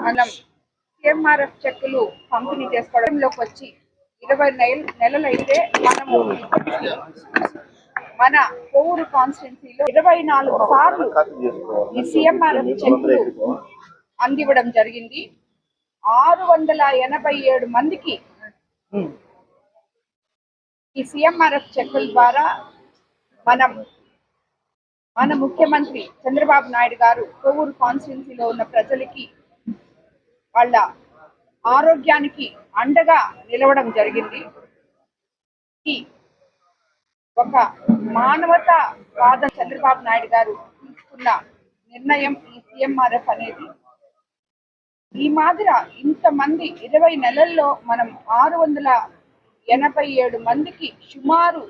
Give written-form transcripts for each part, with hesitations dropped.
మనం సిఎంఆర్ఎఫ్ చెక్కులు పంపిణీ చేసుకోవడంలోకి వచ్చి 20 నెలలైతే మనము మన కోవూరు కాన్స్టిట్యున్సీలో 24 సార్లు ఈ సిఎంఆర్ఎఫ్ చెక్కులు అందివ్వడం జరిగింది. 687 మందికి ఈ సిఎంఆర్ఎఫ్ చెక్కుల ద్వారా మన ముఖ్యమంత్రి చంద్రబాబు నాయుడు గారు కోవూరు కాన్స్టిట్యున్సీలో ఉన్న ప్రజలకి వాళ్ళ ఆరోగ్యానికి అండగా నిలవడం జరిగింది. ఈ ఒక మానవతావాద చంద్రబాబు నాయుడు గారు తీసుకున్న నిర్ణయం ఈ సిఎంఆర్ఎఫ్ అనేది. ఈ మాదిర ఇంతమంది 20 నెలల్లో మనం 687 మందికి సుమారు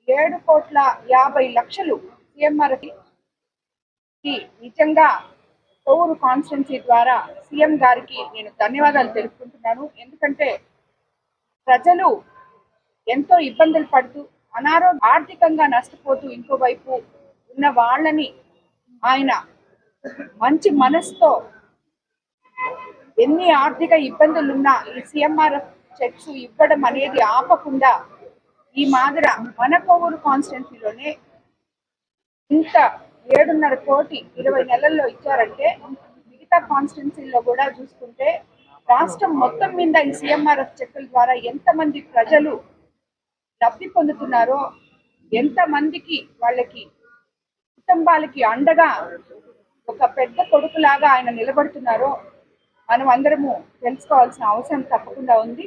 7,50,00,000 సిఎంఆర్ఎఫ్ నిజంగా కోవూరు కాన్స్టిట్యున్సీ ద్వారా సీఎం గారికి నేను ధన్యవాదాలు తెలుపుకుంటున్నాను. ఎందుకంటే ప్రజలు ఎంతో ఇబ్బందులు పడుతూ ఆర్థికంగా నష్టపోతూ ఇంకోవైపు ఉన్న వాళ్ళని ఆయన మంచి మనసుతో ఎన్ని ఆర్థిక ఇబ్బందులున్నా ఈ సిఎంఆర్ఎఫ్ చెక్స్ ఇవ్వడం అనేది ఆపకుండా ఈ మాదిర మన కోవూరు కాన్స్టిట్యున్సీలోనే ఇంత 7.5 కోటి 20 నెలల్లో ఇచ్చారంటే మిగతా కాన్స్టిట్యున్సీల్లో కూడా చూసుకుంటే రాష్ట్రం మొత్తం మీద ఈ సిఎంఆర్ఎఫ్ చెక్కుల ద్వారా ఎంతమంది ప్రజలు లబ్ధి పొందుతున్నారో, ఎంతమందికి వాళ్ళకి కుటుంబాలకి అండగా ఒక పెద్ద కొడుకులాగా ఆయన నిలబడుతున్నారో మనం అందరము తెలుసుకోవాల్సిన అవసరం తప్పకుండా ఉంది.